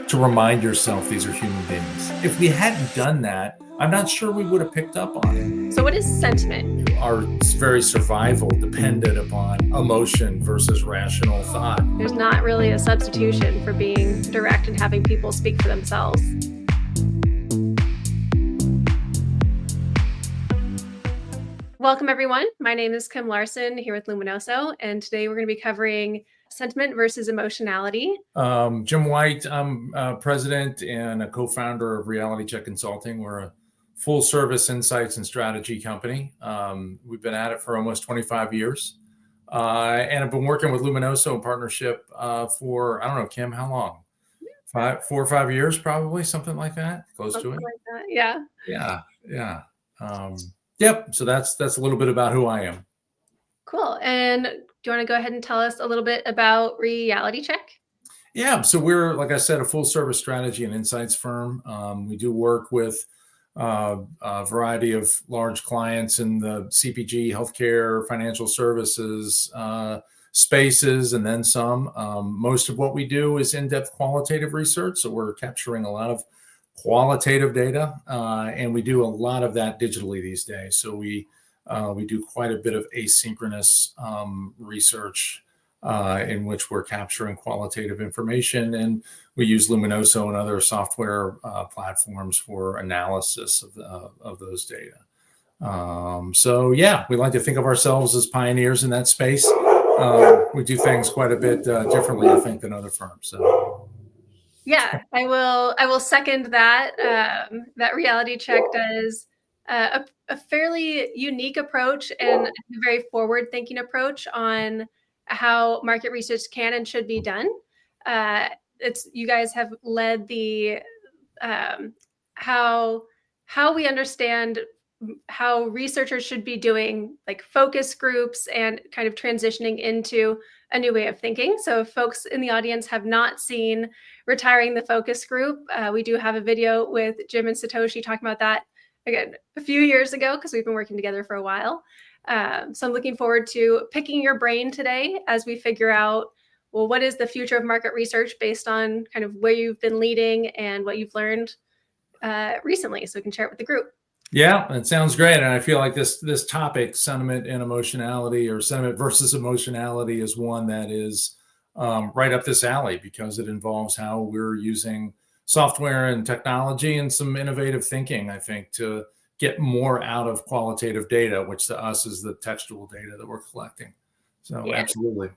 to remind yourself these are human beings. If we hadn't done that, I'm not sure we would have picked up on it. So what is sentiment? Our very survival depended upon emotion versus rational thought. There's not really a substitution for being direct and having people speak for themselves. Welcome, everyone. My name is Kim Larson here with Luminoso, and today we're going to be covering sentiment versus emotionality. Jim White, I'm president and a co-founder of Reality Check Consulting. We're a full-service insights and strategy company. We've been at it for almost 25 years. And I've been working with Luminoso in partnership for, I don't know, Kim, how long? 4 or 5 years, probably, something like that, close Something to it. like that. Yeah. Yep. So that's a little bit about who I am. Cool. And do you want to go ahead and tell us a little bit about Reality Check? Yeah. So we're, like I said, a full service strategy and insights firm. We do work with a variety of large clients in the CPG, healthcare, financial services spaces, and then some. Most of what we do is in-depth qualitative research. So we're capturing a lot of qualitative data, and we do a lot of that digitally these days. So we do quite a bit of asynchronous research in which we're capturing qualitative information, and we use Luminoso and other software platforms for analysis of those data. So yeah, we like to think of ourselves as pioneers in that space. We do things quite a bit differently, I think, than other firms. So. Yeah, I will second that. That Reality Check does a fairly unique approach and a very forward-thinking approach on how market research can and should be done. You guys have led the how we understand how researchers should be doing like focus groups and kind of transitioning into a new way of thinking. So if folks in the audience have not seen Retiring the Focus Group, we do have a video with Jim and Satoshi talking about that, again, a few years ago, because we've been working together for a while. So I'm looking forward to picking your brain today as we figure out, well, what is the future of market research based on kind of where you've been leading and what you've learned recently, so we can share it with the group. Yeah, it sounds great. And I feel like this topic, sentiment and emotionality, or sentiment versus emotionality, is one that is right up this alley, because it involves how we're using software and technology and some innovative thinking, I think, to get more out of qualitative data, which to us is the textual data that we're collecting. So yeah. Absolutely.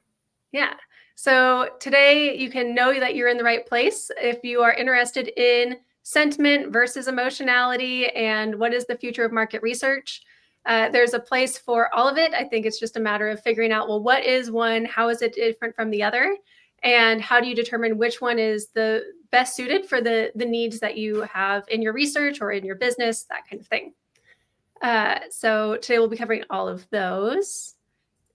Yeah. So today you can know that you're in the right place if you are interested in sentiment versus emotionality and what is the future of market research. There's a place for all of it. I think it's just a matter of figuring out, well, what is one? How is it different from the other? And how do you determine which one is the best suited for the needs that you have in your research or in your business, that kind of thing. So today we'll be covering all of those.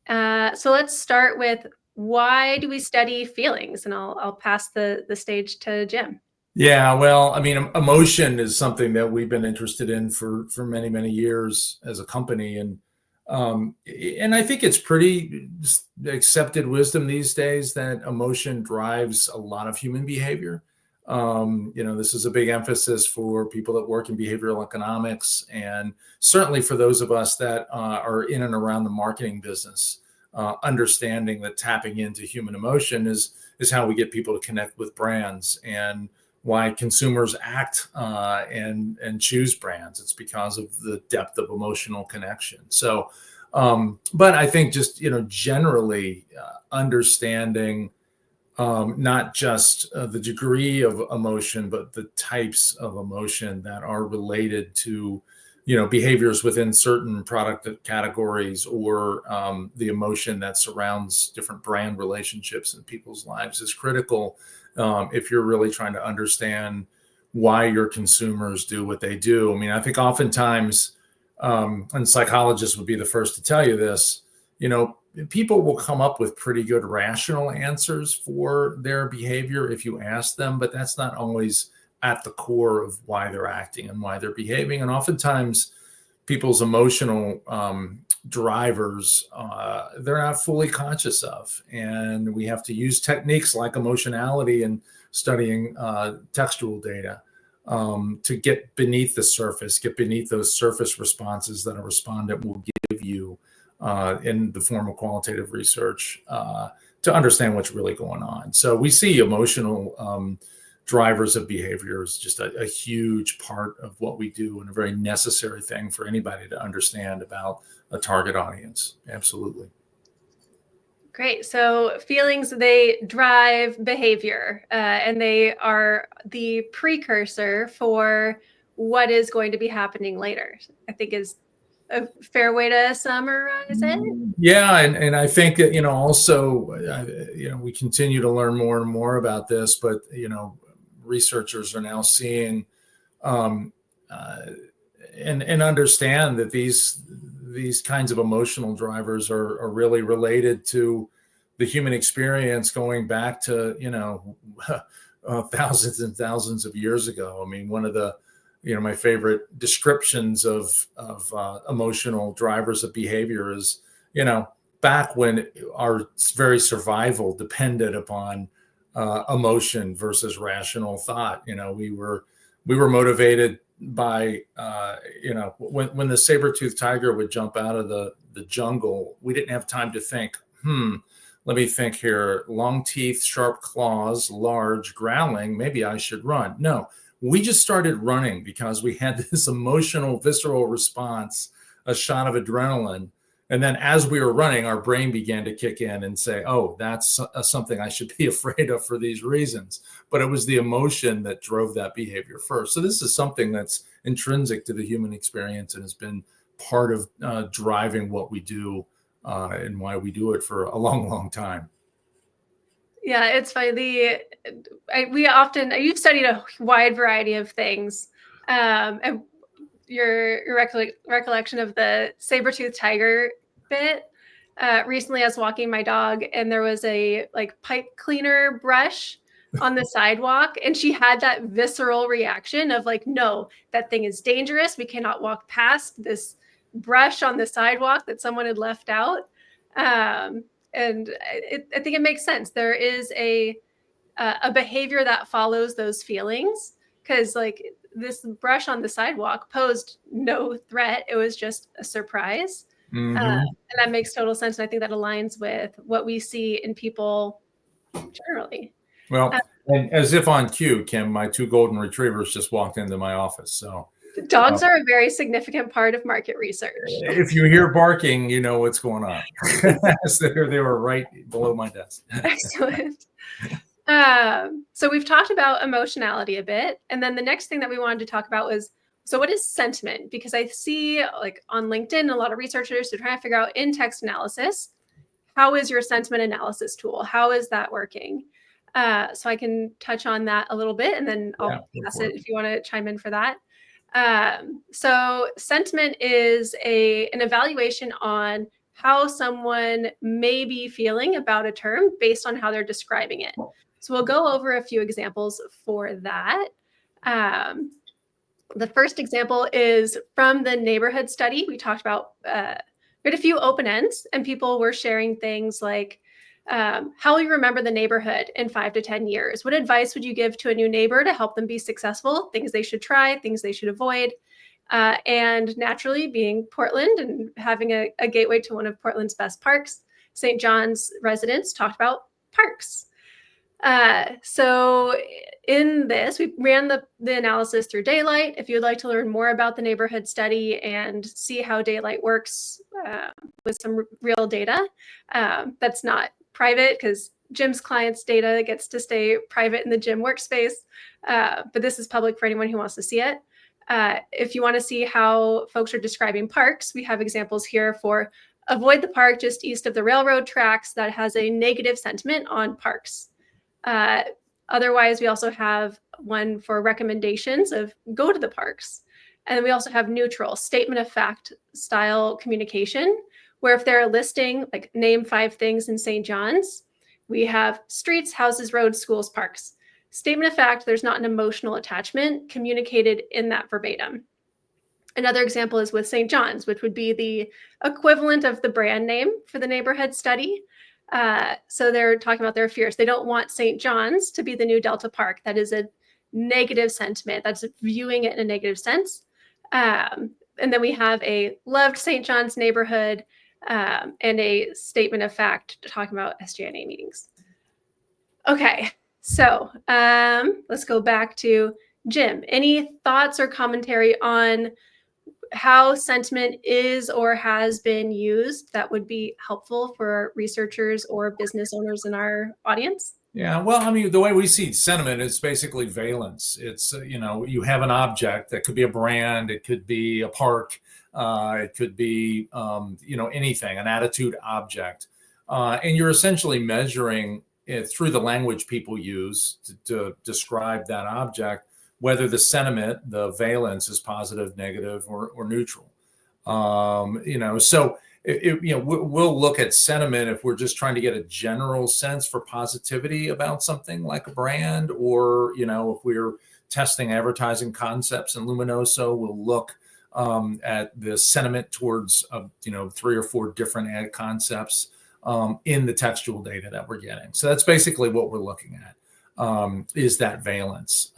So let's start with, why do we study feelings? And I'll pass the stage to Jim. Yeah, well, I mean, emotion is something that we've been interested in for many, many years as a company. And I think it's pretty accepted wisdom these days that emotion drives a lot of human behavior. This is a big emphasis for people that work in behavioral economics, and certainly for those of us that are in and around the marketing business. Understanding that tapping into human emotion is how we get people to connect with brands, and why consumers act and choose brands. It's because of the depth of emotional connection. So, but I think just generally understanding not just the degree of emotion, but the types of emotion that are related to behaviors within certain product categories, or the emotion that surrounds different brand relationships in people's lives is critical if you're really trying to understand why your consumers do what they do. I mean, I think oftentimes, and psychologists would be the first to tell you this, people will come up with pretty good rational answers for their behavior if you ask them, but that's not always at the core of why they're acting and why they're behaving. And oftentimes people's emotional drivers, they're not fully conscious of. And we have to use techniques like emotionality and studying textual data to get beneath the surface, get beneath those surface responses that a respondent will give you in the form of qualitative research to understand what's really going on. So we see emotional drivers of behavior is just a huge part of what we do and a very necessary thing for anybody to understand about a target audience. Absolutely. Great. So feelings, they drive behavior, and they are the precursor for what is going to be happening later, I think is a fair way to summarize it. Yeah, and I think that also we continue to learn more and more about this, but researchers are now seeing um, uh, and understand that these kinds of emotional drivers are really related to the human experience going back to thousands and thousands of years ago. I mean, one of the my favorite descriptions of emotional drivers of behavior is back when our very survival depended upon emotion versus rational thought. We were motivated by when the saber-toothed tiger would jump out of the jungle, we didn't have time to think, let me think here, long teeth, sharp claws, large, growling, maybe I should run. No, we just started running because we had this emotional, visceral response, a shot of adrenaline. And then as we were running, our brain began to kick in and say, oh, that's something I should be afraid of for these reasons. But it was the emotion that drove that behavior first. So this is something that's intrinsic to the human experience and has been part of driving what we do and why we do it for a long, long time. Yeah, it's funny. You've studied a wide variety of things. And your recollection of the saber-toothed tiger bit. Recently, I was walking my dog, and there was a pipe cleaner brush on the sidewalk, and she had that visceral reaction of no, that thing is dangerous. We cannot walk past this brush on the sidewalk that someone had left out. And I think it makes sense. There is a behavior that follows those feelings, because this brush on the sidewalk posed no threat. It was just a surprise. Mm-hmm. And that makes total sense. And I think that aligns with what we see in people generally. Well, and as if on cue, Kim, my two golden retrievers just walked into my office. So dogs are a very significant part of market research. If you hear barking, you know what's going on. So they were right below my desk. Excellent. So we've talked about emotionality a bit. And then the next thing that we wanted to talk about was, so what is sentiment? Because I see on LinkedIn, a lot of researchers are trying to figure out in text analysis, how is your sentiment analysis tool? How is that working? So I can touch on that a little bit, and then I'll pass it if you want to chime in for that. So sentiment is an evaluation on how someone may be feeling about a term based on how they're describing it. So we'll go over a few examples for that. The first example is from the neighborhood study. We talked about, we had a few open ends, and people were sharing things like, how will you remember the neighborhood in 5 to 10 years? What advice would you give to a new neighbor to help them be successful? Things they should try, things they should avoid. And naturally, being Portland and having a gateway to one of Portland's best parks, St. John's residents talked about parks. So in this, we ran the analysis through Daylight. If you'd like to learn more about the neighborhood study and see how Daylight works with some real data, that's not private, because Jim's clients' data gets to stay private in the Jim workspace. But this is public for anyone who wants to see it. If you want to see how folks are describing parks, we have examples here for avoid the park just east of the railroad tracks that has a negative sentiment on parks. Otherwise, we also have one for recommendations of go to the parks. And then we also have neutral statement of fact style communication, where if they're listing name 5 things in St. John's, we have streets, houses, roads, schools, parks. Statement of fact, there's not an emotional attachment communicated in that verbatim. Another example is with St. John's, which would be the equivalent of the brand name for the neighborhood study. So they're talking about their fears. They don't want St. John's to be the new Delta Park. That is a negative sentiment. That's viewing it in a negative sense. And then we have a loved St. John's neighborhood, and a statement of fact talking about SJNA meetings. Okay, so let's go back to Jim. Any thoughts or commentary on how sentiment is or has been used that would be helpful for researchers or business owners in our audience? Yeah, well, I mean, the way we see sentiment is basically valence. It's, you have an object that could be a brand, it could be a park, it could be, anything, an attitude object. And you're essentially measuring it through the language people use to describe that object, whether the sentiment, the valence is positive, negative, or neutral. So we'll look at sentiment if we're just trying to get a general sense for positivity about something like a brand, or if we're testing advertising concepts in Luminoso, we'll look at the sentiment towards 3 or 4 different ad concepts in the textual data that we're getting. So that's basically what we're looking at, is that valence.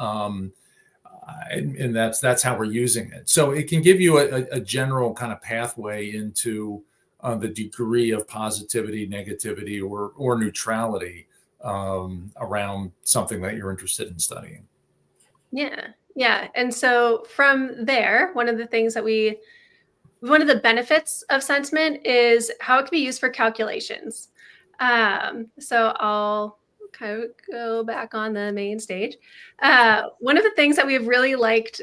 And that's how we're using it. So it can give you a general kind of pathway into the degree of positivity, negativity, or neutrality around something that you're interested in studying. Yeah. And so from there, one of the benefits of sentiment is how it can be used for calculations. So I'll kind of go back on the main stage. One of the things that we've really liked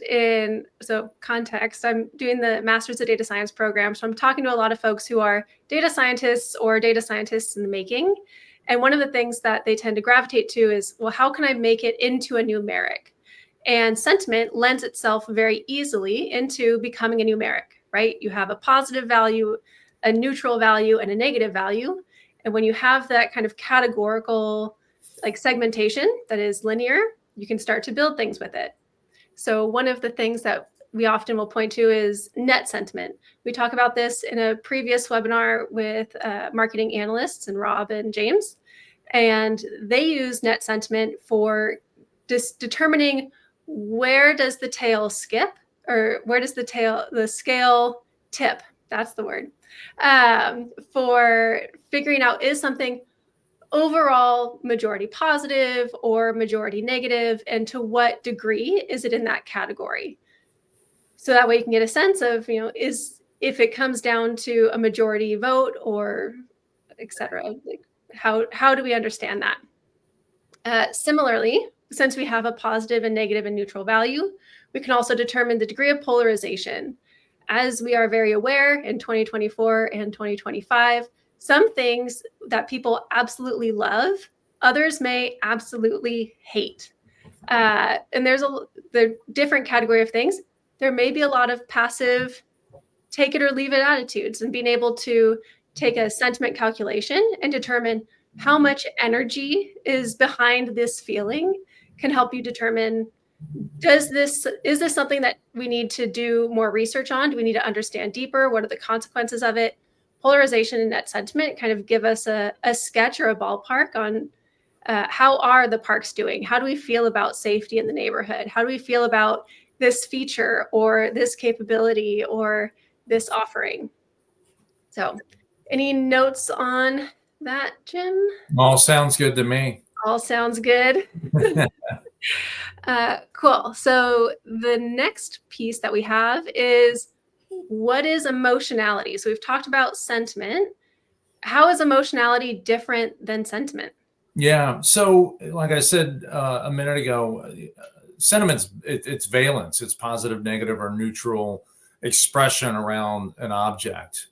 so context, I'm doing the Masters of Data Science program. So I'm talking to a lot of folks who are data scientists or data scientists in the making. And one of the things that they tend to gravitate to is, well, how can I make it into a numeric? And sentiment lends itself very easily into becoming a numeric, right? You have a positive value, a neutral value, and a negative value. And when you have that kind of categorical segmentation that is linear, you can start to build things with it. So one of the things that we often will point to is net sentiment. We talk about this in a previous webinar with marketing analysts and Rob and James, and they use net sentiment for determining where does the tail skip, or where does the scale tip. That's the word. For figuring out, is something overall majority positive or majority negative, and to what degree is it in that category? So that way you can get a sense of, if it comes down to a majority vote or et cetera, how do we understand that? Similarly, since we have a positive and negative and neutral value, we can also determine the degree of polarization. As we are very aware in 2024 and 2025, some things that people absolutely love, others may absolutely hate. And there's the different category of things. There may be a lot of passive take it or leave it attitudes, and being able to take a sentiment calculation and determine how much energy is behind this feeling can help you determine, is this something that we need to do more research on? Do we need to understand deeper? What are the consequences of it? Polarization and net sentiment kind of give us a sketch or a ballpark on how are the parks doing? How do we feel about safety in the neighborhood? How do we feel about this feature or this capability or this offering? So any notes on that, Jim? All sounds good to me. All sounds good. Cool. So the next piece that we have is, what is emotionality? So we've talked about sentiment. How is emotionality different than sentiment? Yeah. So like I said a minute ago, sentiment's it's valence. It's positive, negative, or neutral expression around an object.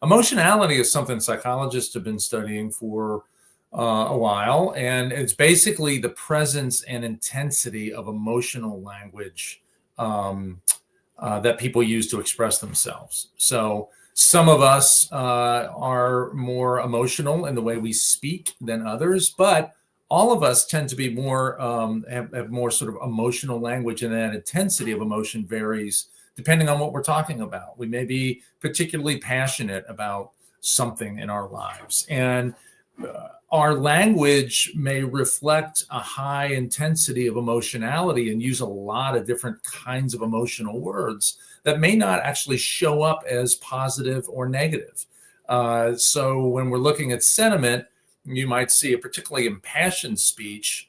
Emotionality is something psychologists have been studying for a while, and it's basically the presence and intensity of emotional language that people use to express themselves. So some of us are more emotional in the way we speak than others, but all of us tend to be more have more sort of emotional language, and that intensity of emotion varies depending on what we're talking about. We may be particularly passionate about something in our lives, and our language may reflect a high intensity of emotionality and use a lot of different kinds of emotional words that may not actually show up as positive or negative. So when we're looking at sentiment, you might see a particularly impassioned speech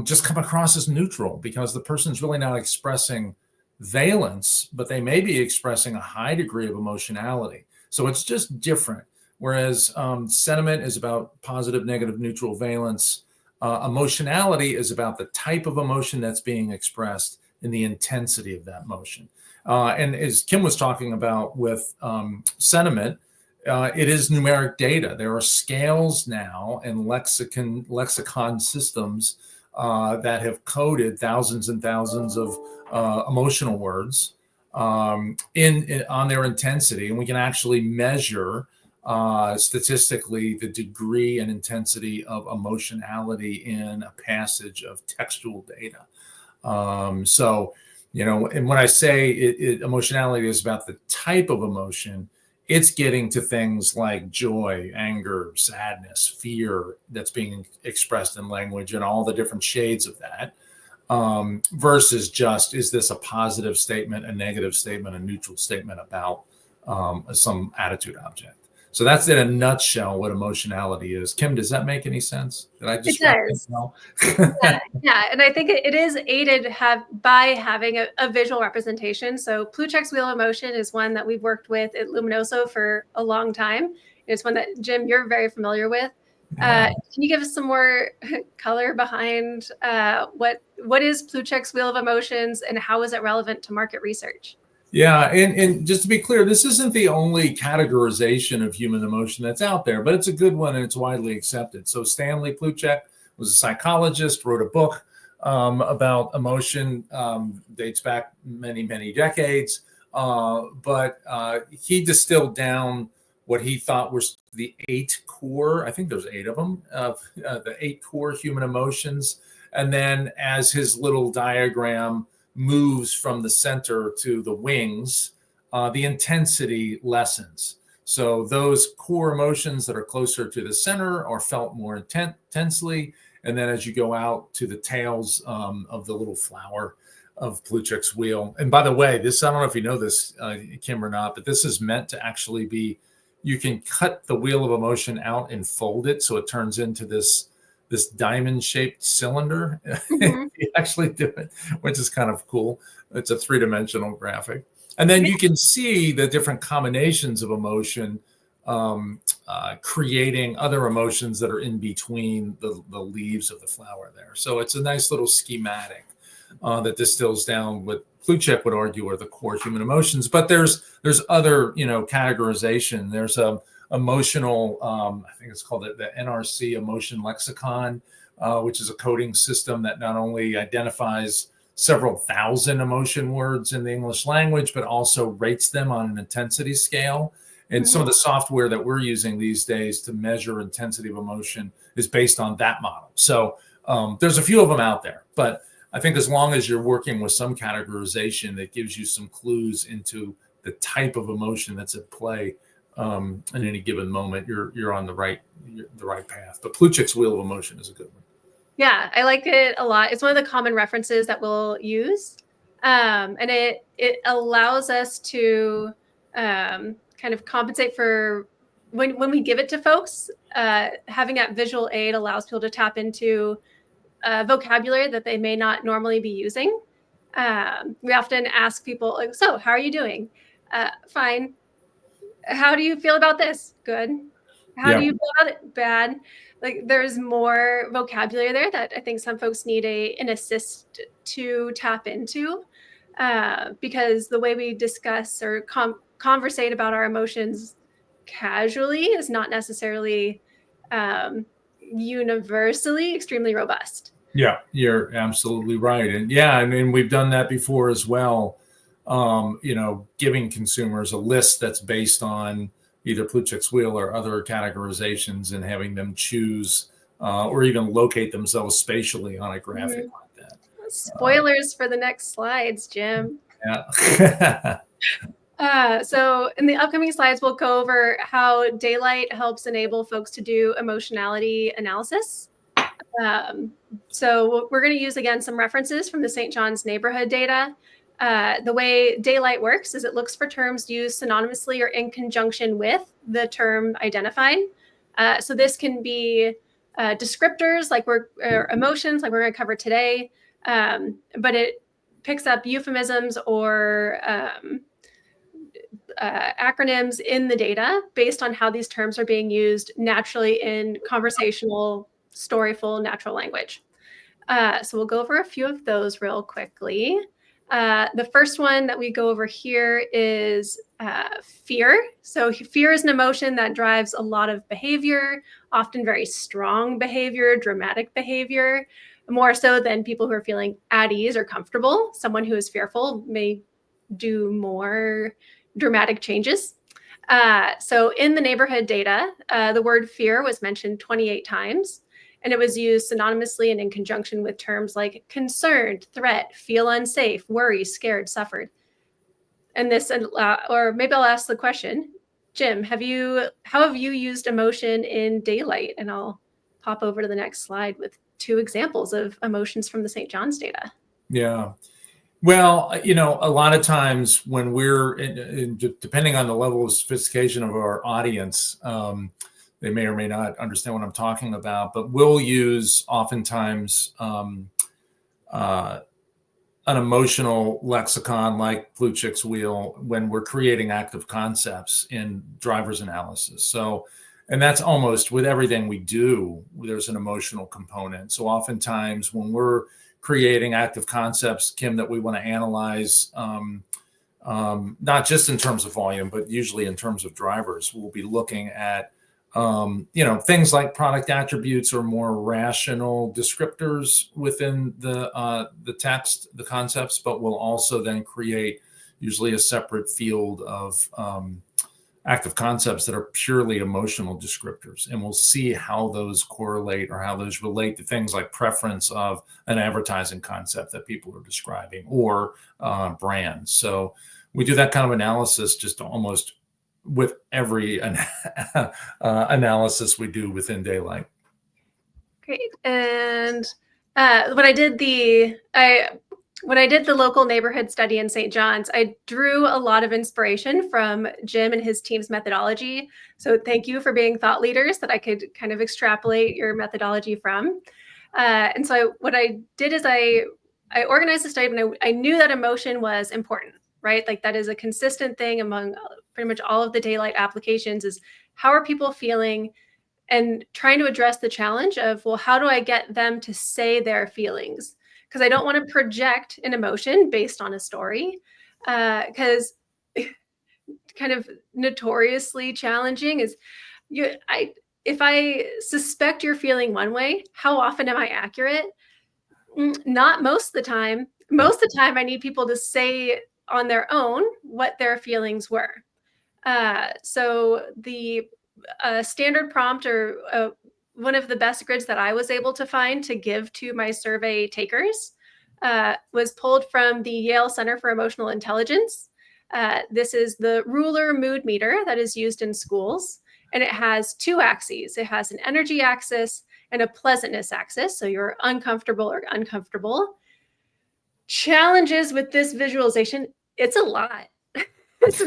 just come across as neutral because the person's really not expressing valence, but they may be expressing a high degree of emotionality. So it's just different. Whereas sentiment is about positive, negative, neutral valence. Emotionality is about the type of emotion that's being expressed and the intensity of that motion. And as Kim was talking about with sentiment, it is numeric data. There are scales now and lexicon systems that have coded thousands and thousands of emotional words on their intensity, and we can actually measure statistically the degree and intensity of emotionality in a passage of textual data. So, and when I say emotionality is about the type of emotion, it's getting to things like joy, anger, sadness, fear that's being expressed in language and all the different shades of that, versus just, is this a positive statement, a negative statement, a neutral statement about some attitude object? So that's in a nutshell what emotionality is. Kim, does that make any sense? Did I describe it well? Yeah, and I think it is aided by having a visual representation. So Plutchek's Wheel of Motion is one that we've worked with at Luminoso for a long time. It's one that, Jim, you're very familiar with. Yeah. Can you give us some more color behind what is Plutchek's Wheel of Emotions and how is it relevant to market research? Yeah, and just to be clear, this isn't the only categorization of human emotion that's out there, but it's a good one and it's widely accepted. So Stanley Plutchek was a psychologist, wrote a book about emotion, dates back many, many decades, but he distilled down what he thought was the 8 core, I think there's 8 of them, the 8 core human emotions. And then as his little diagram moves from the center to the wings, the intensity lessens. So those core emotions that are closer to the center are felt more intensely. And then as you go out to the tails of the little flower of Plutchek's wheel. And by the way, this, I don't know if you know this, Kim, or not, but this is meant to actually be, you can cut the wheel of emotion out and fold it so it turns into this diamond-shaped cylinder. Mm-hmm. You actually do it, which is kind of cool. It's a 3-dimensional graphic. And then you can see the different combinations of emotion creating other emotions that are in between the leaves of the flower there. So it's a nice little schematic that distills down what Plutchek would argue are the core human emotions. But there's other, categorization. There's a emotional, I think it's called the NRC Emotion Lexicon, which is a coding system that not only identifies several thousand emotion words in the English language, but also rates them on an intensity scale. And some of the software that we're using these days to measure intensity of emotion is based on that model. So there's a few of them out there, but I think as long as you're working with some categorization that gives you some clues into the type of emotion that's at play in any given moment, you're on the right path. But Plutchek's Wheel of Emotion is a good one. Yeah, I like it a lot. It's one of the common references that we'll use, and it allows us to kind of compensate for when we give it to folks. Having that visual aid allows people to tap into vocabulary that they may not normally be using. We often ask people, like, "So, how are you doing?" Fine. How do you feel about this? Good. How do you feel about it? Bad. Like, there's more vocabulary there that I think some folks need an assist to tap into, because the way we discuss or conversate about our emotions casually is not necessarily universally extremely robust. Yeah, you're absolutely right. And yeah, I mean, we've done that before as well. Giving consumers a list that's based on either Plutchek's wheel or other categorizations and having them choose or even locate themselves spatially on a graphic like that. Spoilers for the next slides, Jim. Yeah. So in the upcoming slides, we'll go over how daylight helps enable folks to do emotionality analysis. So we're going to use, again, some references from the St. John's neighborhood data. The way daylight works is it looks for terms used synonymously or in conjunction with the term identified. So this can be descriptors like or emotions like we're going to cover today, but it picks up euphemisms or acronyms in the data based on how these terms are being used naturally in conversational, storyful, natural language. So we'll go over a few of those real quickly. The first one that we go over here is fear. So fear is an emotion that drives a lot of behavior, often very strong behavior, dramatic behavior, more so than people who are feeling at ease or comfortable. Someone who is fearful may do more dramatic changes. So in the neighborhood data, the word fear was mentioned 28 times, and it was used synonymously and in conjunction with terms like concerned, threat, feel unsafe, worry, scared, suffered. And this, or maybe I'll ask the question, Jim, how have you used emotion in daylight? And I'll pop over to the next slide with 2 examples of emotions from the St. John's data. Yeah. Well, a lot of times when we're depending on the level of sophistication of our audience, they may or may not understand what I'm talking about, but we'll use oftentimes an emotional lexicon like Blue Chick's wheel when we're creating active concepts in driver's analysis. So, and that's almost with everything we do, there's an emotional component. So oftentimes when we're creating active concepts, Kim, that we want to analyze, not just in terms of volume, but usually in terms of drivers, we'll be looking at things like product attributes or more rational descriptors within the text, the concepts, but we'll also then create usually a separate field of active concepts that are purely emotional descriptors. And we'll see how those correlate or how those relate to things like preference of an advertising concept that people are describing or brands. So we do that kind of analysis just almost with every analysis we do within daylight. Great. And when I did the local neighborhood study in St. John's, I drew a lot of inspiration from Jim and his team's methodology. So thank you for being thought leaders that I could kind of extrapolate your methodology from. And so what I did is I organized the study, and I knew that emotion was important, right? Like that is a consistent thing among pretty much all of the daylight applications is how are people feeling, and trying to address the challenge of, well, how do I get them to say their feelings? Because I don't want to project an emotion based on a story, because kind of notoriously challenging is if I suspect you're feeling one way, how often am I accurate? Not most of the time. Most of the time, I need people to say on their own what their feelings were. So the standard prompt or one of the best grids that I was able to find to give to my survey takers was pulled from the Yale Center for Emotional Intelligence. This is the ruler mood meter that is used in schools, and it has 2 axes. It has an energy axis and a pleasantness axis, so you're uncomfortable or uncomfortable. Challenges with this visualization, it's a lot. It's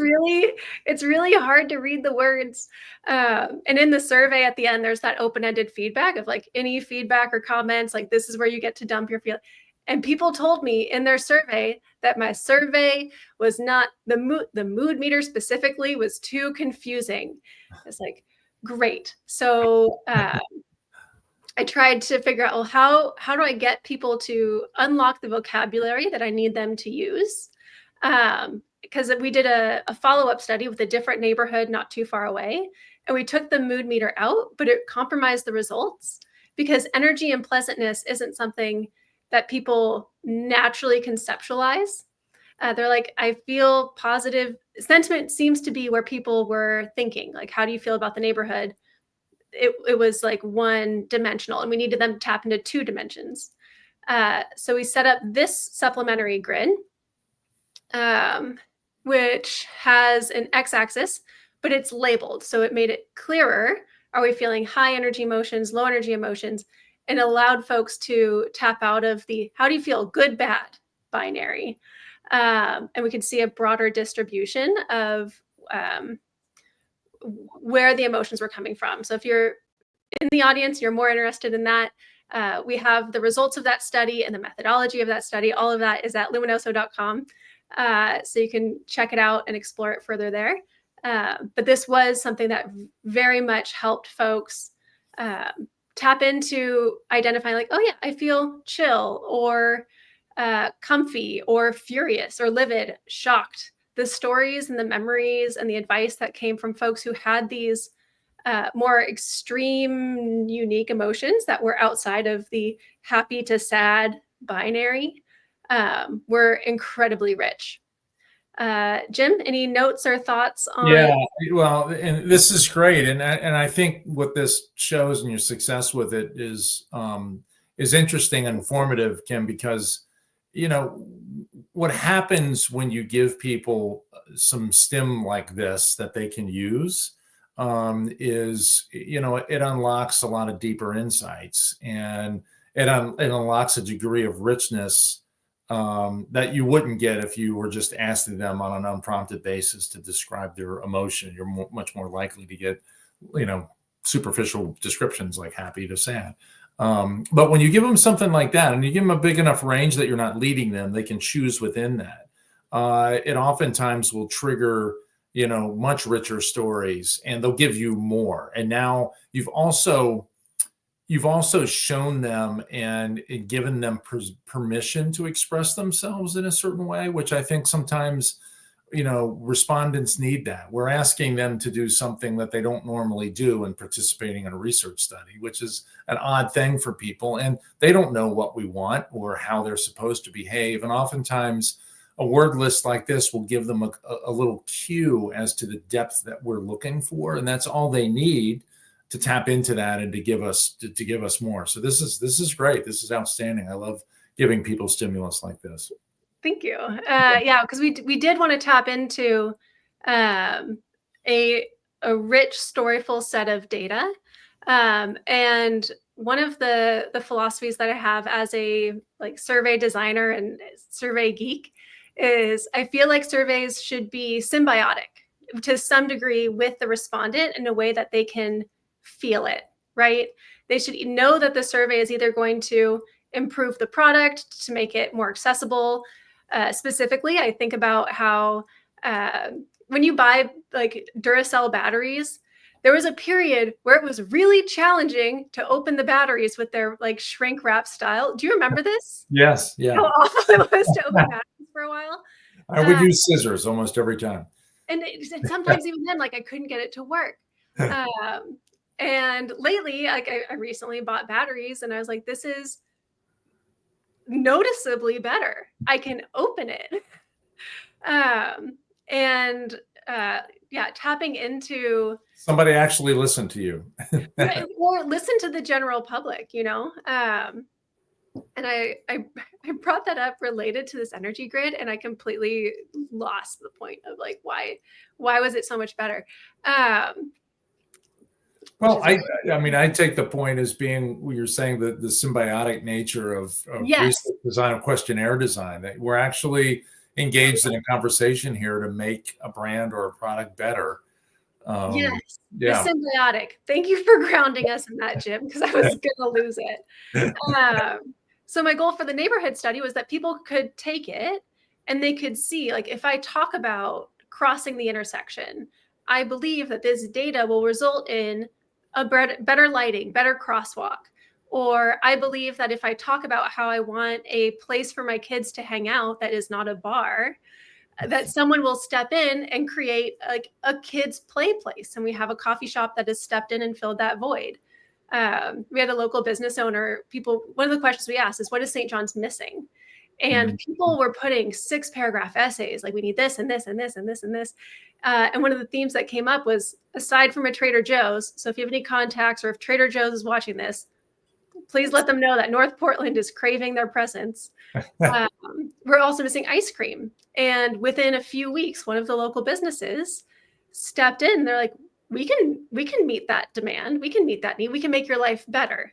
really hard to read the words. And in the survey at the end, there's that open-ended feedback of like any feedback or comments, like this is where you get to dump your feel. And people told me in their survey that my survey was not the mood meter specifically was too confusing. It's like, great. So I tried to figure out, well, how do I get people to unlock the vocabulary that I need them to use? Because we did a follow-up study with a different neighborhood not too far away, and we took the mood meter out, but it compromised the results because energy and pleasantness isn't something that people naturally conceptualize. They're like, I feel positive. Sentiment seems to be where people were thinking, like, how do you feel about the neighborhood? It was like one dimensional, and we needed them to tap into 2 dimensions. So we set up this supplementary grid, which has an x-axis, but it's labeled. So it made it clearer. Are we feeling high energy emotions, low energy emotions? And allowed folks to tap out of the how do you feel, good, bad binary. And we can see a broader distribution of where the emotions were coming from. So if you're in the audience, you're more interested in that. We have the results of that study and the methodology of that study. All of that is at luminoso.com. So you can check it out and explore it further there. But this was something that very much helped folks tap into identifying like, oh yeah, I feel chill or comfy or furious or livid, shocked. The stories and the memories and the advice that came from folks who had these more extreme, unique emotions that were outside of the happy to sad binary were incredibly rich. Jim, any notes or thoughts on? Yeah, well, and this is great, and I think what this shows and your success with it is interesting and informative, Kim, because what happens when you give people some stim like this that they can use is it unlocks a lot of deeper insights, and it unlocks a degree of richness that you wouldn't get if you were just asking them on an unprompted basis to describe their emotion. You're much more likely to get, superficial descriptions like happy to sad. But when you give them something like that and you give them a big enough range that you're not leading them, they can choose within that. It oftentimes will trigger, much richer stories, and they'll give you more. And now you've also shown them and given them permission to express themselves in a certain way, which I think sometimes, respondents need that. We're asking them to do something that they don't normally do in participating in a research study, which is an odd thing for people. And they don't know what we want or how they're supposed to behave. And oftentimes a word list like this will give them a little cue as to the depth that we're looking for. And that's all they need to tap into that and to give us more. So this is great. This is outstanding. I love giving people stimulus like this. Thank you. Yeah, because we did want to tap into a rich, storyful set of data, and one of the philosophies that I have as a survey designer and survey geek is I feel like surveys should be symbiotic to some degree with the respondent in a way that they can feel it, right? They should know that the survey is either going to improve the product to make it more accessible. Specifically, I think about how when you buy Duracell batteries, there was a period where it was really challenging to open the batteries with their shrink wrap style. Do you remember this? Yes. Yeah. How awful it was to open batteries for a while. I would use scissors almost every time. And sometimes even then, I couldn't get it to work. And lately, I recently bought batteries and I was like, this is noticeably better. I can open it. Tapping into somebody actually listen to you or listen to the general public, and I brought that up related to this energy grid, and I completely lost the point of why was it so much better. Well, I take the point as being you're saying the symbiotic nature of yes. research design, of questionnaire design, that we're actually engaged in a conversation here to make a brand or a product better. Yes, yeah. The symbiotic. Thank you for grounding us in that, Jim, because I was going to lose it. So my goal for the neighborhood study was that people could take it and they could see, if I talk about crossing the intersection, I believe that this data will result in a better lighting, better crosswalk. Or I believe that if I talk about how I want a place for my kids to hang out that is not a bar, that someone will step in and create a kids play place. And we have a coffee shop that has stepped in and filled that void. We had a local business owner. One of the questions we asked is, what is St. John's missing? And people were putting 6-paragraph essays, we need this and this and this and this and this. And one of the themes that came up was, aside from a Trader Joe's, so if you have any contacts or if Trader Joe's is watching this, please let them know that North Portland is craving their presence. We're also missing ice cream. And within a few weeks, one of the local businesses stepped in. They're like, we can meet that demand. We can meet that need. We can make your life better.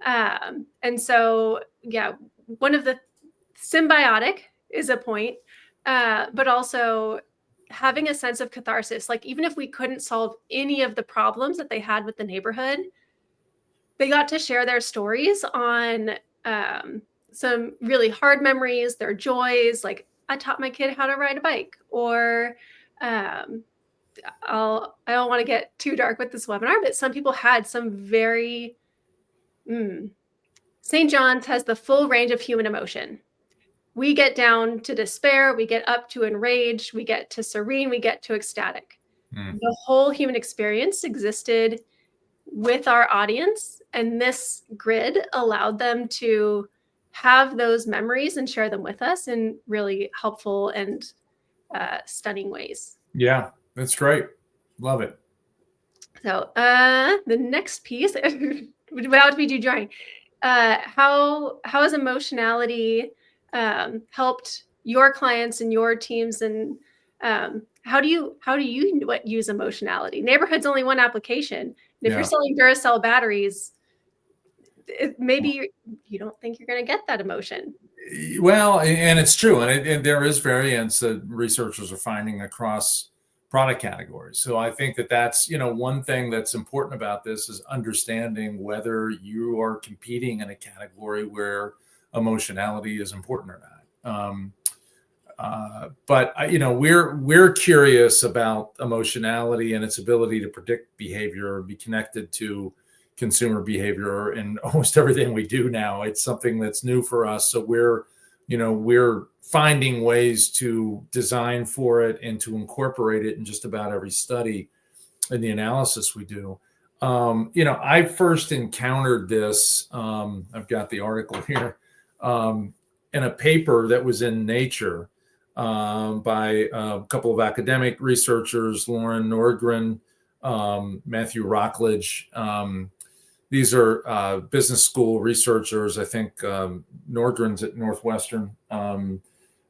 And so, yeah, one of the symbiotic is a point, but also having a sense of catharsis. Like, even if we couldn't solve any of the problems that they had with the neighborhood, they got to share their stories on some really hard memories, their joys. Like, I taught my kid how to ride a bike, or I don't want to get too dark with this webinar, but some people had some very St. John's has the full range of human emotion. We get down to despair, we get up to enraged, we get to serene, we get to ecstatic. The whole human experience existed with our audience, and this grid allowed them to have those memories and share them with us in really helpful and stunning ways. Yeah, that's great. Love it. So the next piece, without me joining, how has emotionality helped your clients and your teams, and how do you use emotionality? Neighborhood's only one application. And if you're selling Duracell batteries, maybe you don't think you're going to get that emotion. Well, and it's true, and there is variance that researchers are finding across product categories. So I think that's one thing that's important about this is understanding whether you are competing in a category where emotionality is important or not. But we're curious about emotionality and its ability to predict behavior and be connected to consumer behavior and almost everything we do now. It's something that's new for us. So we're finding ways to design for it and to incorporate it in just about every study and the analysis we do. I first encountered this, I've got the article here, in a paper that was in Nature by a couple of academic researchers, Lauren Nordgren, Matthew Rockledge. These are business school researchers. I think Nordgren's at Northwestern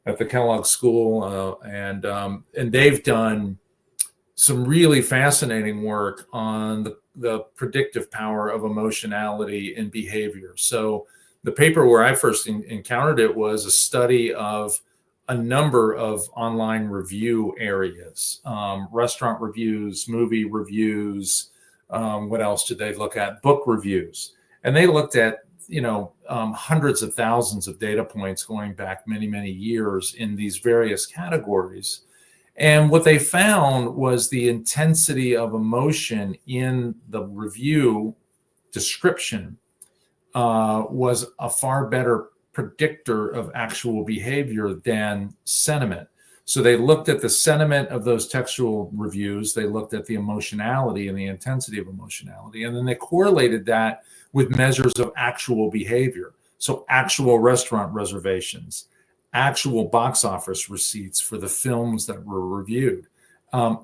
at the Kellogg School, and they've done some really fascinating work on the predictive power of emotionality and behavior. So the paper where I first encountered it was a study of a number of online review areas, restaurant reviews, movie reviews. What else did they look at? Book reviews. And they looked at, hundreds of thousands of data points going back many, many years in these various categories. And what they found was the intensity of emotion in the review description was a far better predictor of actual behavior than sentiment. So they looked at the sentiment of those textual reviews. They looked at the emotionality and the intensity of emotionality. And then they correlated that with measures of actual behavior. So actual restaurant reservations, actual box office receipts for the films that were reviewed,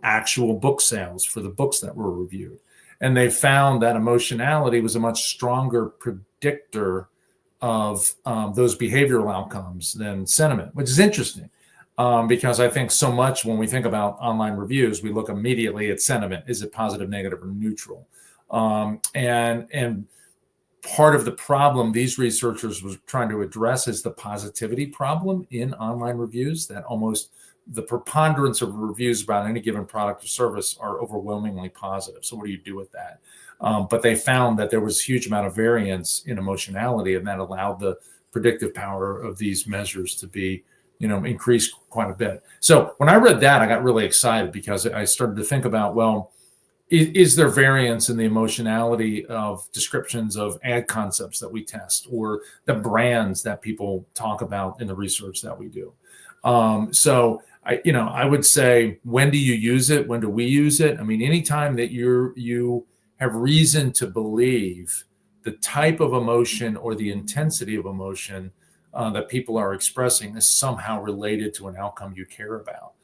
actual book sales for the books that were reviewed. And they found that emotionality was a much stronger predictor of those behavioral outcomes than sentiment, which is interesting. Because I think so much when we think about online reviews, we look immediately at sentiment. Is it positive, negative, or neutral? And part of the problem these researchers were trying to address is the positivity problem in online reviews, that almost the preponderance of reviews about any given product or service are overwhelmingly positive. So what do you do with that? But they found that there was a huge amount of variance in emotionality, and that allowed the predictive power of these measures to be increased quite a bit. So when I read that, I got really excited because I started to think about, well, is there variance in the emotionality of descriptions of ad concepts that we test, or the brands that people talk about in the research that we do? So I would say, when do you use it? When do we use it? I mean, anytime that you have reason to believe the type of emotion or the intensity of emotion that people are expressing is somehow related to an outcome you care about.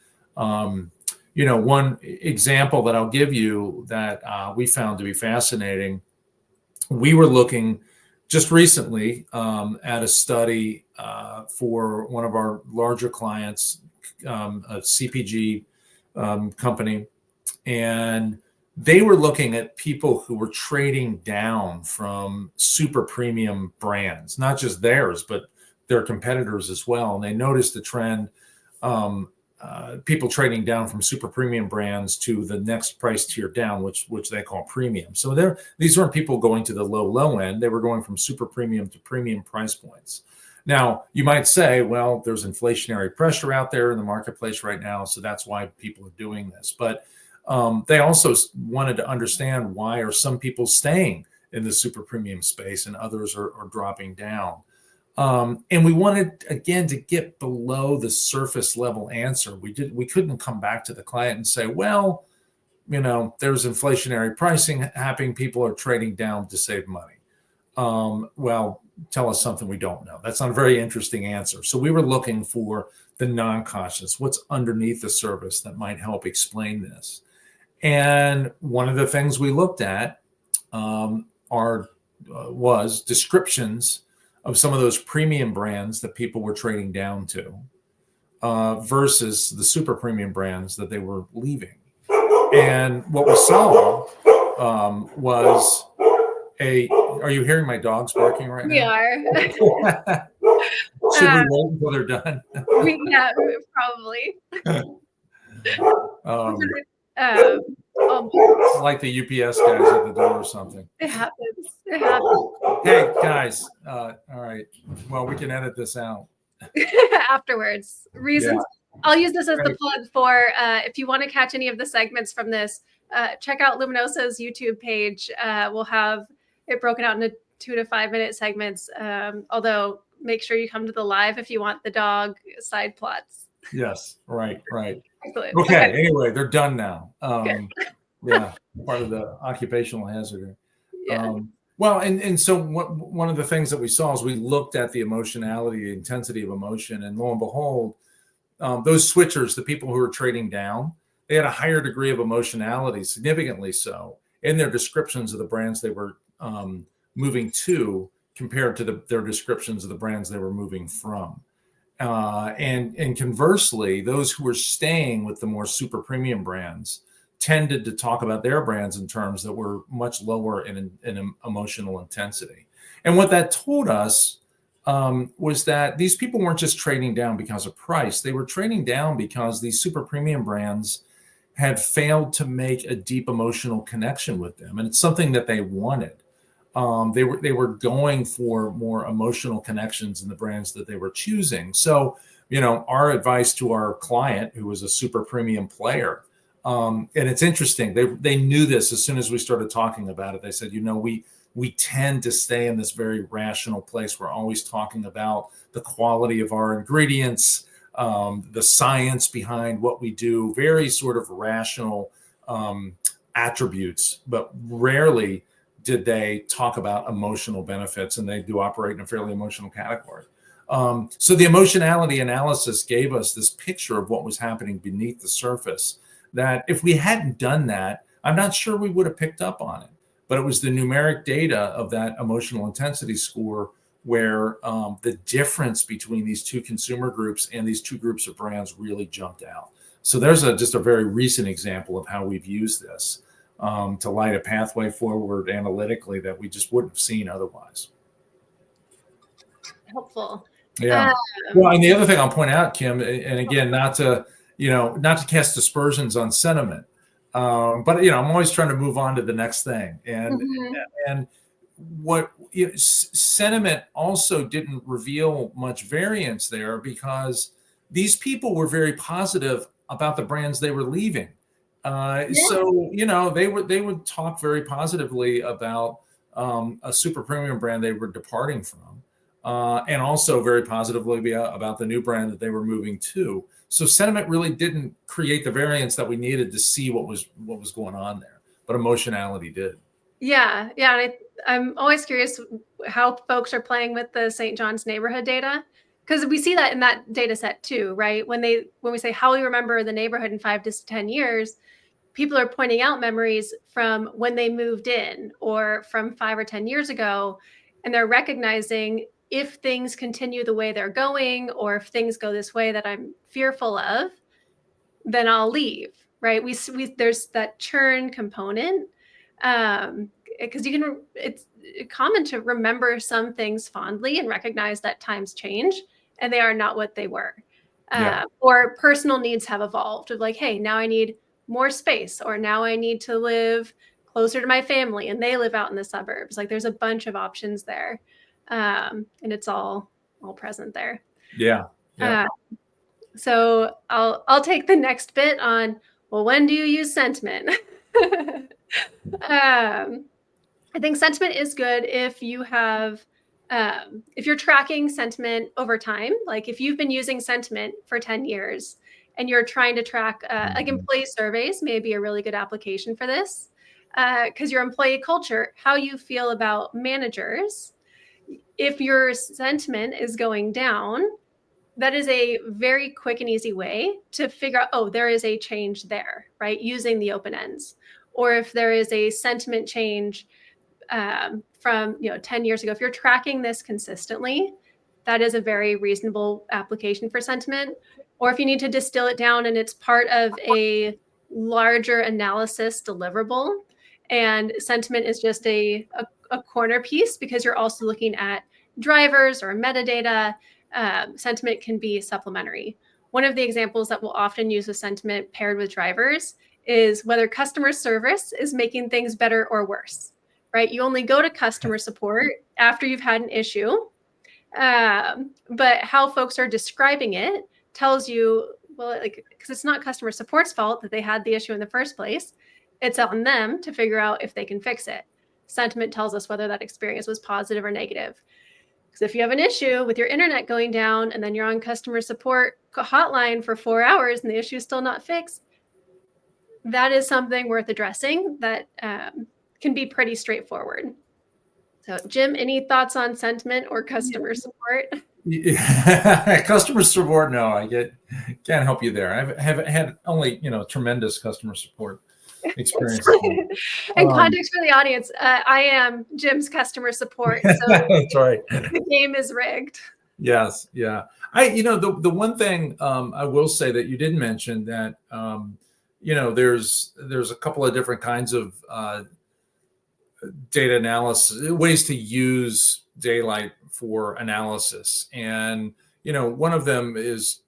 One example that I'll give you that we found to be fascinating, we were looking just recently at a study for one of our larger clients, a CPG company, and they were looking at people who were trading down from super premium brands, not just theirs, but their competitors as well. And they noticed the trend, people trading down from super premium brands to the next price tier down, which they call premium. So these weren't people going to the low end. They were going from super premium to premium price points. Now, you might say, well, there's inflationary pressure out there in the marketplace right now, so that's why people are doing this. But they also wanted to understand, why are some people staying in the super premium space and others are dropping down. And we wanted, again, to get below the surface level answer. We couldn't come back to the client and say, well, there's inflationary pricing happening. People are trading down to save money. Well, tell us something we don't know. That's not a very interesting answer. So we were looking for the non-conscious, what's underneath the surface that might help explain this. And one of the things we looked at was descriptions of some of those premium brands that people were trading down to versus the super premium brands that they were leaving. And what we saw was are you hearing my dogs barking right now? We are. Should we wait until they're done? Yeah, probably. Like the UPS guys at the door or something. It happens. It happens. Hey, guys. All right. Well, we can edit this out. Afterwards. Reasons. Yeah. I'll use this as the plug for if you want to catch any of the segments from this, check out Luminoso's YouTube page. We'll have it broken out into 2 to 5 minute segments. Although make sure you come to the live if you want the dog side plots. Yes, right. Excellent. Okay, anyway, they're done now. Yeah, part of the occupational hazard. Yeah. Well, and so one of the things that we saw is we looked at the emotionality, the intensity of emotion, and lo and behold, those switchers, the people who were trading down, they had a higher degree of emotionality, significantly so, in their descriptions of the brands they were moving to compared to their descriptions of the brands they were moving from. And conversely, those who were staying with the more super premium brands tended to talk about their brands in terms that were much lower in emotional intensity. And what that told us was that these people weren't just trading down because of price. They were trading down because these super premium brands had failed to make a deep emotional connection with them. And it's something that they wanted. They were going for more emotional connections in the brands that they were choosing. So, our advice to our client, who was a super premium player, and it's interesting, they knew this as soon as we started talking about it. They said, we tend to stay in this very rational place. We're always talking about the quality of our ingredients, the science behind what we do, very sort of rational attributes, but rarely did they talk about emotional benefits, and they do operate in a fairly emotional category. So the emotionality analysis gave us this picture of what was happening beneath the surface, that if we hadn't done that, I'm not sure we would have picked up on it. But it was the numeric data of that emotional intensity score where the difference between these two consumer groups and these two groups of brands really jumped out. So there's just a very recent example of how we've used this to light a pathway forward analytically that we just wouldn't have seen otherwise. Helpful. Yeah. Well, and the other thing I'll point out, Kim, and again, not to cast aspersions on sentiment, but I'm always trying to move on to the next thing. And what sentiment also didn't reveal much variance there, because these people were very positive about the brands they were leaving. So they would talk very positively about a super premium brand they were departing from, and also very positively about the new brand that they were moving to. So sentiment really didn't create the variance that we needed to see what was going on there, but emotionality did. Yeah. And I'm always curious how folks are playing with the St. John's neighborhood data, because we see that in that data set too, right? When we say how we remember the neighborhood in 5 to 10 years, people are pointing out memories from when they moved in or from 5 or 10 years ago. and they're recognizing if things continue the way they're going, or if things go this way that I'm fearful of, then I'll leave, right? There's that churn component, because it's common to remember some things fondly and recognize that times change and they are not what they were. Or personal needs have evolved of like, hey, now I need more space, or now I need to live closer to my family and they live out in the suburbs. Like there's a bunch of options there. And it's all present there. Yeah. So I'll take the next bit on, well, when do you use sentiment? I think sentiment is good if you have, if you're tracking sentiment over time, like if you've been using sentiment for 10 years and you're trying to track, like employee surveys may be a really good application for this, because your employee culture, how you feel about managers, if your sentiment is going down, that is a very quick and easy way to figure out, oh, there is a change there, right? Using the open ends. Or if there is a sentiment change from 10 years ago, if you're tracking this consistently, that is a very reasonable application for sentiment. Or if you need to distill it down and it's part of a larger analysis deliverable, and sentiment is just a corner piece because you're also looking at drivers or metadata, sentiment can be supplementary. One of the examples that we'll often use with sentiment paired with drivers is whether customer service is making things better or worse, right? You only go to customer support after you've had an issue, but how folks are describing it tells you, well, like, because it's not customer support's fault that they had the issue in the first place. It's on them to figure out if they can fix it. Sentiment tells us whether that experience was positive or negative. Because if you have an issue with your internet going down and then you're on customer support hotline for 4 hours and the issue is still not fixed, that is something worth addressing that can be pretty straightforward. So, Jim, any thoughts on sentiment or customer support? Yeah. Customer support, no, can't help you there. I have had only tremendous customer support experience. And context for the audience, I am Jim's customer support, so that's right. The game is rigged. Yes, yeah. The one thing I will say that you didn't mention that there's a couple of different kinds of data analysis ways to use daylight for analysis, and one of them is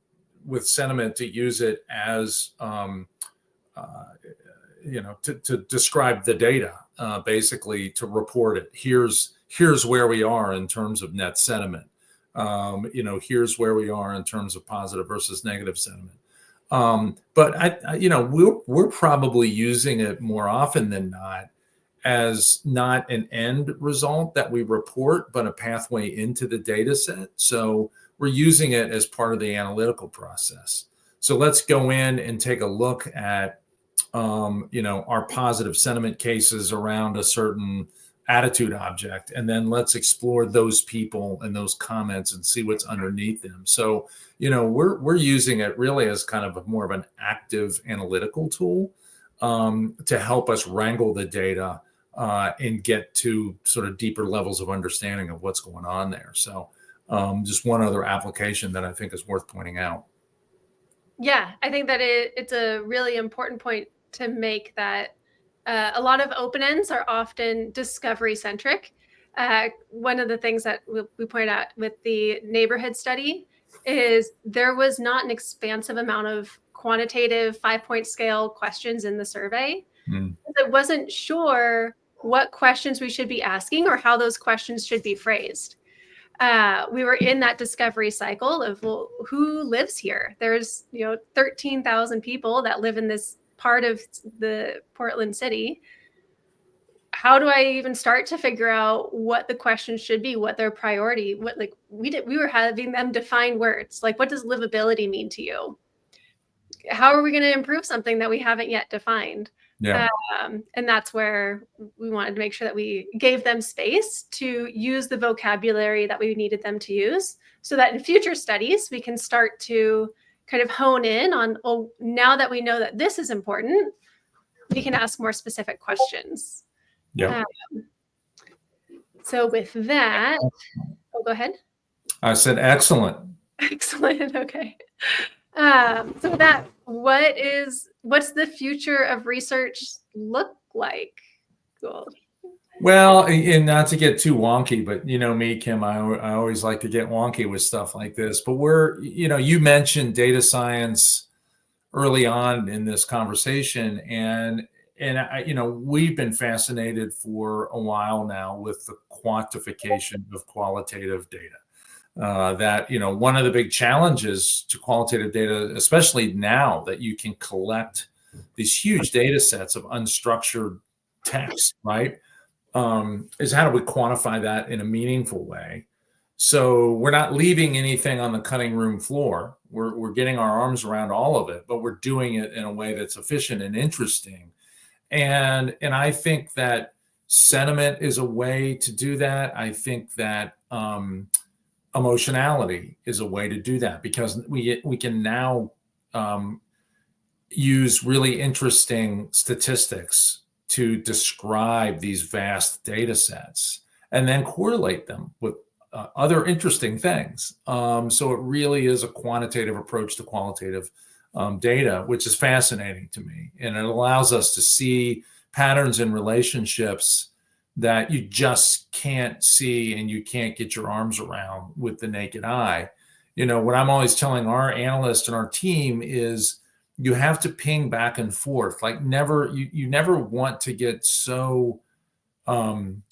with sentiment to use it as to describe the data, basically to report it. Here's where we are in terms of net sentiment. Here's where we are in terms of positive versus negative sentiment. But we're probably using it more often than not as not an end result that we report, but a pathway into the data set. So we're using it as part of the analytical process. So let's go in and take a look at our positive sentiment cases around a certain attitude object, and then let's explore those people and those comments and see what's underneath them. So we're using it really as kind of more of an active analytical tool to help us wrangle the data and get to sort of deeper levels of understanding of what's going on there. So just one other application that I think is worth pointing out. Yeah, I think that it's a really important point to make, that a lot of open ends are often discovery centric. One of the things that we point out with the neighborhood study is there was not an expansive amount of quantitative 5-point scale questions in the survey. I wasn't sure what questions we should be asking or how those questions should be phrased. We were in that discovery cycle of, well, who lives here? There's 13,000 people that live in this part of the Portland city. How do I even start to figure out what the questions should be, what their priority, we were having them define words. Like, what does livability mean to you? How are we going to improve something that we haven't yet defined? Yeah. And that's where we wanted to make sure that we gave them space to use the vocabulary that we needed them to use, so that in future studies, we can start to kind of hone in on, well, now that we know that this is important, we can ask more specific questions. Yeah. So with that, oh, go ahead. I said, excellent. Excellent. Okay. So with that, what's the future of research look like? Cool. Well, and not to get too wonky, but you know me, Kim, I always like to get wonky with stuff like this. But you mentioned data science early on in this conversation, we've been fascinated for a while now with the quantification of qualitative data. That one of the big challenges to qualitative data, especially now that you can collect these huge data sets of unstructured text, right? Is how do we quantify that in a meaningful way? So we're not leaving anything on the cutting room floor. We're getting our arms around all of it, but we're doing it in a way that's efficient and interesting. And I think that sentiment is a way to do that. I think that emotionality is a way to do that, because we can now um, use really interesting statistics to describe these vast data sets and then correlate them with other interesting things. So it really is a quantitative approach to qualitative data, which is fascinating to me. And it allows us to see patterns in relationships that you just can't see and you can't get your arms around with the naked eye. What I'm always telling our analysts and our team is you have to ping back and forth. Like you never want to get so um,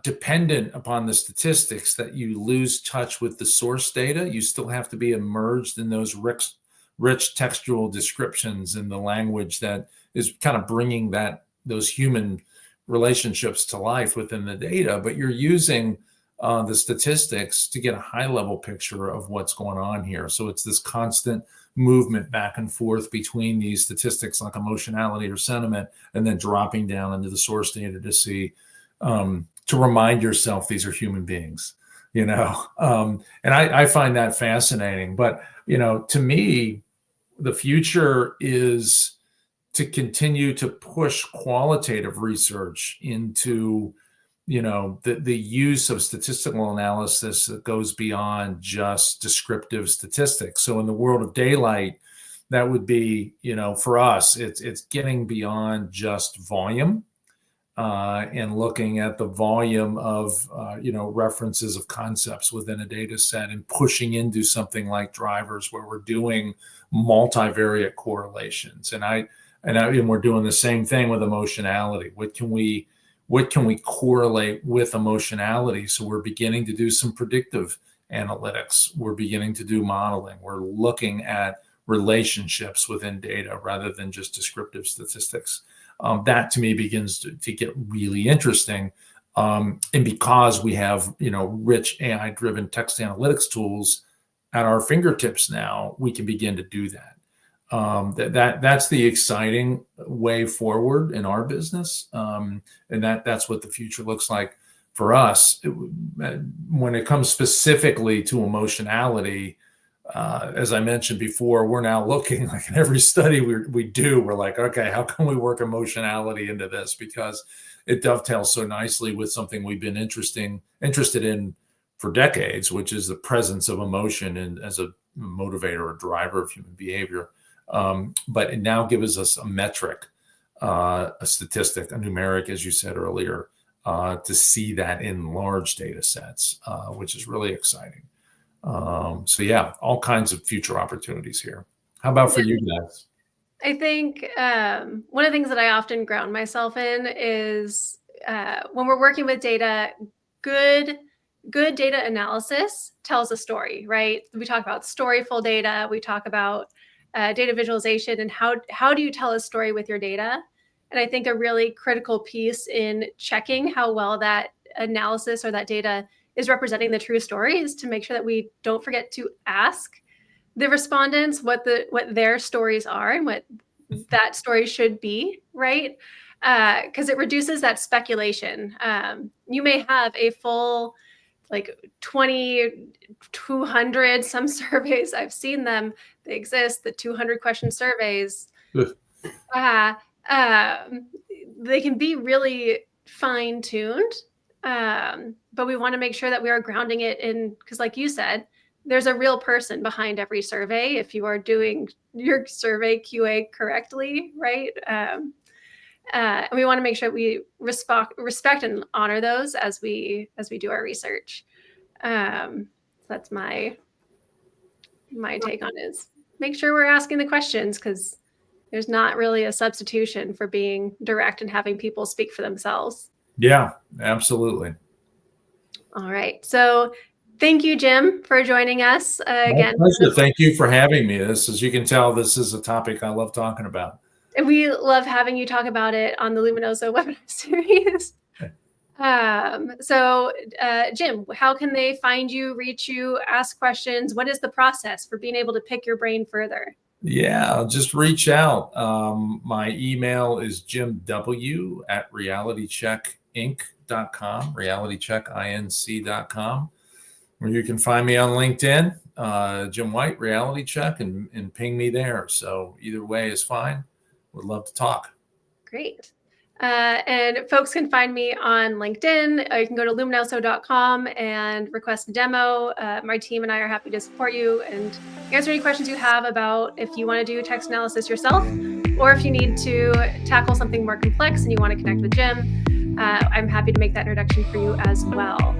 dependent upon the statistics that you lose touch with the source data. You still have to be immersed in those rich textual descriptions in the language that is kind of bringing those human relationships to life within the data. But you're using the statistics to get a high level picture of what's going on here. So it's this constant movement back and forth between these statistics like emotionality or sentiment, and then dropping down into the source data to see, to remind yourself these are human beings, and I find that fascinating. But, to me, the future is to continue to push qualitative research into the use of statistical analysis that goes beyond just descriptive statistics. So in the world of daylight, that would be, for us, it's getting beyond just volume, and looking at the volume of references of concepts within a data set, and pushing into something like drivers where we're doing multivariate correlations. And we're doing the same thing with emotionality. What can we correlate with emotionality? So we're beginning to do some predictive analytics. We're beginning to do modeling. We're looking at relationships within data rather than just descriptive statistics. That to me begins to get really interesting. And because we have, rich AI-driven text analytics tools at our fingertips now, we can begin to do that. That's the exciting way forward in our business, and that's what the future looks like for us. When it comes specifically to emotionality, as I mentioned before, we're now looking, like in every study we do, we're like, okay, how can we work emotionality into this? Because it dovetails so nicely with something we've been interested in for decades, which is the presence of emotion and as a motivator or driver of human behavior. But it now gives us a metric, a statistic, a numeric, as you said earlier, to see that in large data sets, which is really exciting. So yeah, all kinds of future opportunities here. How about for you guys? I think one of the things that I often ground myself in is when we're working with data, good data analysis tells a story, right? We talk about storyful data. We talk about data visualization and how do you tell a story with your data? And I think a really critical piece in checking how well that analysis or that data is representing the true story is to make sure that we don't forget to ask the respondents what their stories are and what that story should be, right? Because it reduces that speculation. You may have a full like 20, 200, some surveys, I've seen them, they exist, the 200 question surveys. Uh, um, they can be really fine tuned, But we want to make sure that we are grounding it in, because like you said, there's a real person behind every survey if you are doing your survey QA correctly, right? And we want to make sure we respect and honor those as we do our research. So that's my take on it, is make sure we're asking the questions, because there's not really a substitution for being direct and having people speak for themselves. Yeah, absolutely. All right. So thank you, Jim, for joining us again. My pleasure. Thank you for having me. This, as you can tell, this is a topic I love talking about. And we love having you talk about it on the Luminoso webinar series. So Jim, how can they find you, reach you, ask questions? What is the process for being able to pick your brain further? Yeah, just reach out. My email is jimw@realitycheckinc.com, realitycheckinc.com, where you can find me on LinkedIn, Jim White, Reality Check, and ping me there. So either way is fine. Would love to talk. Great. And folks can find me on LinkedIn. You can go to luminoso.com and request a demo. My team and I are happy to support you and answer any questions you have about if you want to do text analysis yourself, or if you need to tackle something more complex and you want to connect with Jim. I'm happy to make that introduction for you as well.